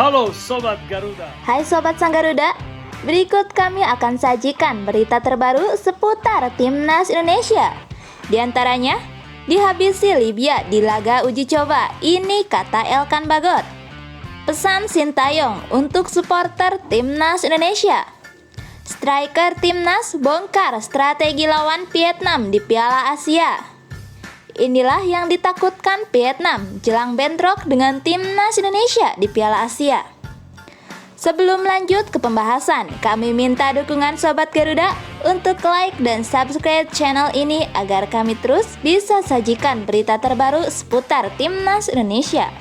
Halo Sobat Garuda. Hai Sobat Sang Garuda, berikut kami akan sajikan berita terbaru seputar Timnas Indonesia. Di antaranya, dihabisi Libya di laga uji coba, ini kata Elkan Bagot. Pesan Sintayong untuk supporter Timnas Indonesia. Striker Timnas bongkar strategi lawan Vietnam di Piala Asia. Inilah yang ditakutkan Vietnam jelang bentrok dengan Timnas Indonesia di Piala Asia. Sebelum lanjut ke pembahasan, kami minta dukungan Sobat Garuda untuk like dan subscribe channel ini agar kami terus bisa sajikan berita terbaru seputar Timnas Indonesia.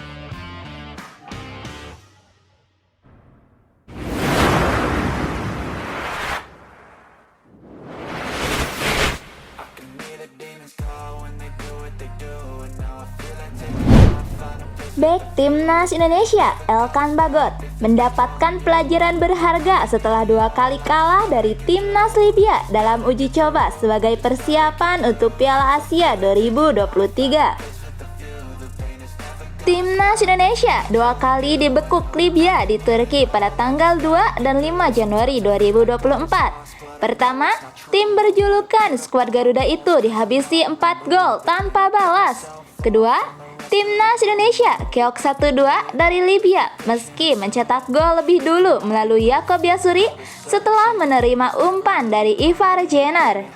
Bek Timnas Indonesia, Elkan Bagot, mendapatkan pelajaran berharga setelah 2 kali kalah dari Timnas Libya dalam uji coba sebagai persiapan untuk Piala Asia 2023. Timnas Indonesia 2 kali dibekuk Libya di Turki pada tanggal 2 dan 5 Januari 2024. Pertama, tim berjulukan skuad Garuda itu dihabisi 4 gol tanpa balas. Kedua, Timnas Indonesia keok 1-2 dari Libya meski mencetak gol lebih dulu melalui Jakob Yasuri setelah menerima umpan dari Ivar Jenner.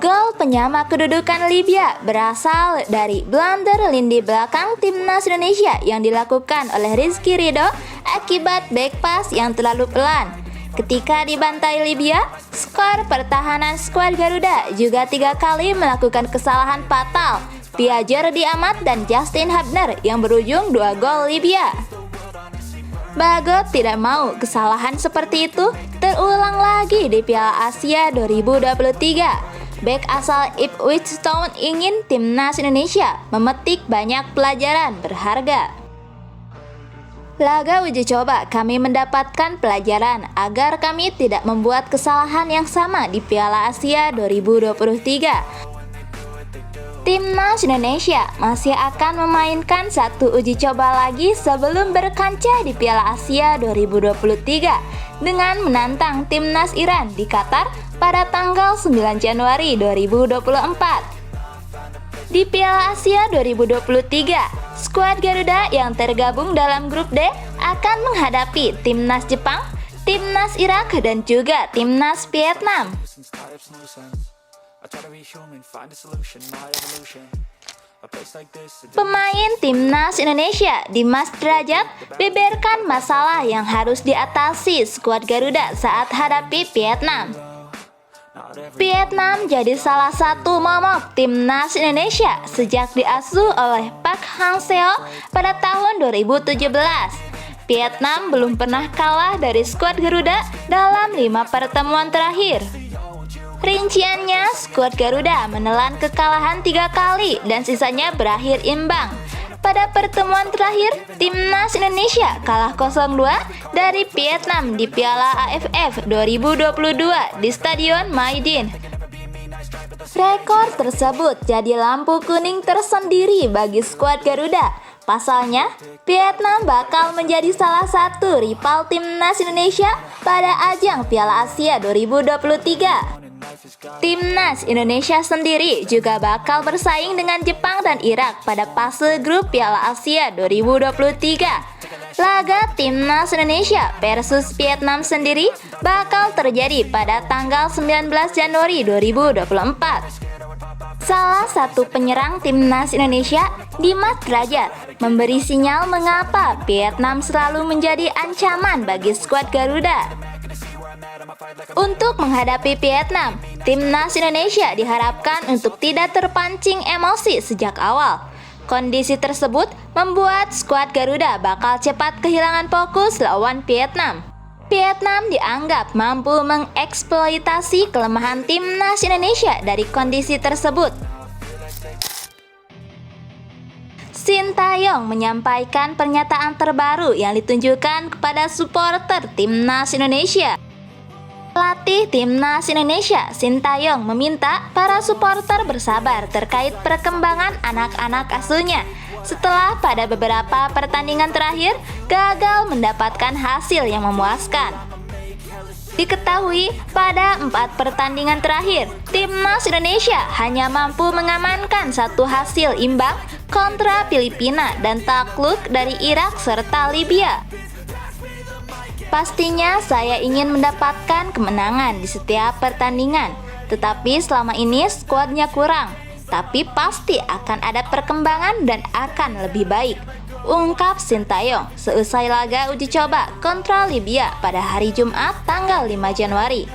Gol penyama kedudukan Libya berasal dari blunder lini belakang Timnas Indonesia yang dilakukan oleh Rizky Ridho akibat back pass yang terlalu pelan. Ketika dibantai Libya, skor pertahanan skuad Garuda juga 3 kali melakukan kesalahan fatal via Jordi Amat dan Justin Hubner yang berujung 2 gol Libya. Bagot tidak mau kesalahan seperti itu terulang lagi di Piala Asia 2023. Bek asal Ipswich Town ingin Timnas Indonesia memetik banyak pelajaran berharga. Laga uji coba kami mendapatkan pelajaran agar kami tidak membuat kesalahan yang sama di Piala Asia 2023. Timnas Indonesia masih akan memainkan satu uji coba lagi sebelum berkancah di Piala Asia 2023 dengan menantang Timnas Iran di Qatar pada tanggal 9 Januari 2024. Di Piala Asia 2023, skuad Garuda yang tergabung dalam grup D akan menghadapi Timnas Jepang, Timnas Irak, dan juga Timnas Vietnam. Pemain Timnas Indonesia Dimas Derajat beberkan masalah yang harus diatasi skuad Garuda saat hadapi Vietnam. Vietnam jadi salah satu momok Timnas Indonesia sejak diasuh oleh Park Hang-seo pada tahun 2017. Vietnam belum pernah kalah dari skuad Garuda dalam 5 pertemuan terakhir. Rinciannya, skuad Garuda menelan kekalahan 3 kali dan sisanya berakhir imbang. Pada pertemuan terakhir, Timnas Indonesia kalah 0-2 dari Vietnam di Piala AFF 2022 di Stadion Maidin. Rekor tersebut jadi lampu kuning tersendiri bagi skuad Garuda. Pasalnya, Vietnam bakal menjadi salah satu rival Timnas Indonesia pada ajang Piala Asia 2023. Timnas Indonesia sendiri juga bakal bersaing dengan Jepang dan Irak pada fase grup Piala Asia 2023. Laga Timnas Indonesia versus Vietnam sendiri bakal terjadi pada tanggal 19 Januari 2024. Salah satu penyerang Timnas Indonesia, Dimas Derajat, memberi sinyal mengapa Vietnam selalu menjadi ancaman bagi skuad Garuda. Untuk menghadapi Vietnam, Timnas Indonesia diharapkan untuk tidak terpancing emosi sejak awal. Kondisi tersebut membuat skuad Garuda bakal cepat kehilangan fokus lawan Vietnam. Vietnam dianggap mampu mengeksploitasi kelemahan Timnas Indonesia dari kondisi tersebut. Sintayong menyampaikan pernyataan terbaru yang ditunjukkan kepada supporter Timnas Indonesia. Pelatih Timnas Indonesia, Sintayong, meminta para supporter bersabar terkait perkembangan anak-anak asuhnya. Setelah pada beberapa pertandingan terakhir, gagal mendapatkan hasil yang memuaskan. Diketahui pada 4 pertandingan terakhir, Timnas Indonesia hanya mampu mengamankan 1 hasil imbang kontra Filipina dan takluk dari Irak serta Libya. Pastinya saya ingin mendapatkan kemenangan di setiap pertandingan, tetapi selama ini skuadnya kurang. Tapi pasti akan ada perkembangan dan akan lebih baik, ungkap Sintayong seusai laga uji coba kontra Libya pada hari Jumat tanggal 5 Januari.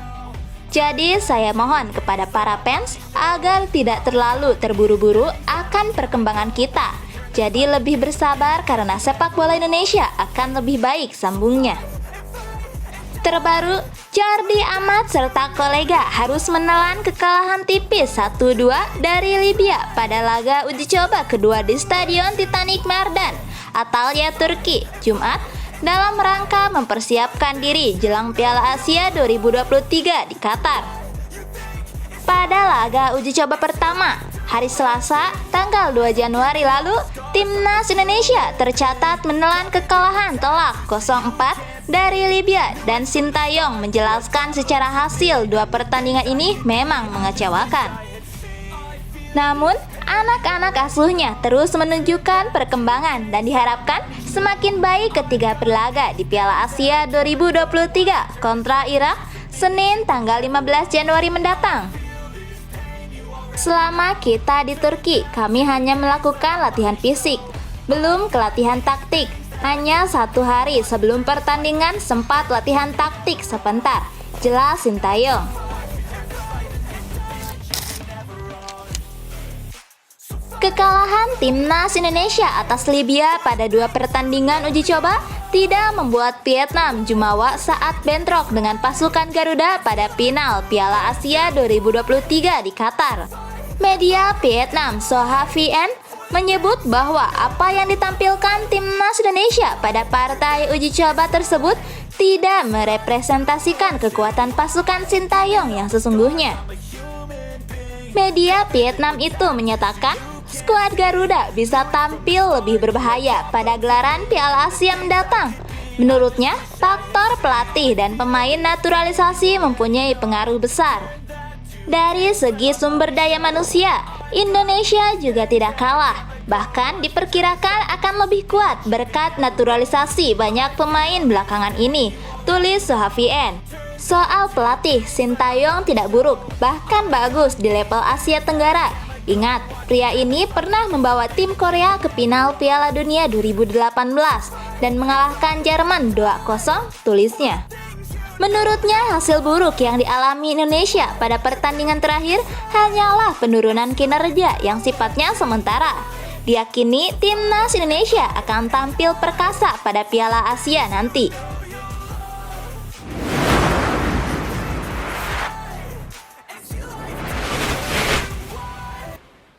Jadi saya mohon kepada para fans agar tidak terlalu terburu-buru akan perkembangan kita. Jadi lebih bersabar karena sepak bola Indonesia akan lebih baik, sambungnya. Terbaru, Jordi Amat serta kolega harus menelan kekalahan tipis 1-2 dari Libya pada laga uji coba kedua di Stadion Titanik Merdan, Antalya, Turki, Jumat, dalam rangka mempersiapkan diri jelang Piala Asia 2023 di Qatar. Pada laga uji coba pertama, hari Selasa, tanggal 2 Januari lalu, Timnas Indonesia tercatat menelan kekalahan telak 0-4 dari Libya dan Sintayong menjelaskan secara hasil 2 pertandingan ini memang mengecewakan. Namun, anak-anak asuhnya terus menunjukkan perkembangan dan diharapkan semakin baik ketika berlaga di Piala Asia 2023 kontra Irak Senin tanggal 15 Januari mendatang. Selama kita di Turki, kami hanya melakukan latihan fisik, belum ke latihan taktik. Hanya 1 hari sebelum pertandingan sempat latihan taktik sebentar, jelas Sintayong. Kekalahan Timnas Indonesia atas Libya pada 2 pertandingan uji coba tidak membuat Vietnam jumawa saat bentrok dengan pasukan Garuda pada final Piala Asia 2023 di Qatar. Media Vietnam Soha VN menyebut bahwa apa yang ditampilkan Timnas Indonesia pada partai uji coba tersebut tidak merepresentasikan kekuatan pasukan Sintayong yang sesungguhnya. Media Vietnam itu menyatakan skuad Garuda bisa tampil lebih berbahaya pada gelaran Piala Asia mendatang. Menurutnya, faktor pelatih dan pemain naturalisasi mempunyai pengaruh besar. Dari segi sumber daya manusia, Indonesia juga tidak kalah, bahkan diperkirakan akan lebih kuat berkat naturalisasi banyak pemain belakangan ini, tulis Soha VN. Soal pelatih, Sintayong tidak buruk, bahkan bagus di level Asia Tenggara. Ingat, pria ini pernah membawa tim Korea ke final Piala Dunia 2018 dan mengalahkan Jerman 2-0, tulisnya. Menurutnya, hasil buruk yang dialami Indonesia pada pertandingan terakhir hanyalah penurunan kinerja yang sifatnya sementara. Diyakini timnas Indonesia akan tampil perkasa pada Piala Asia nanti.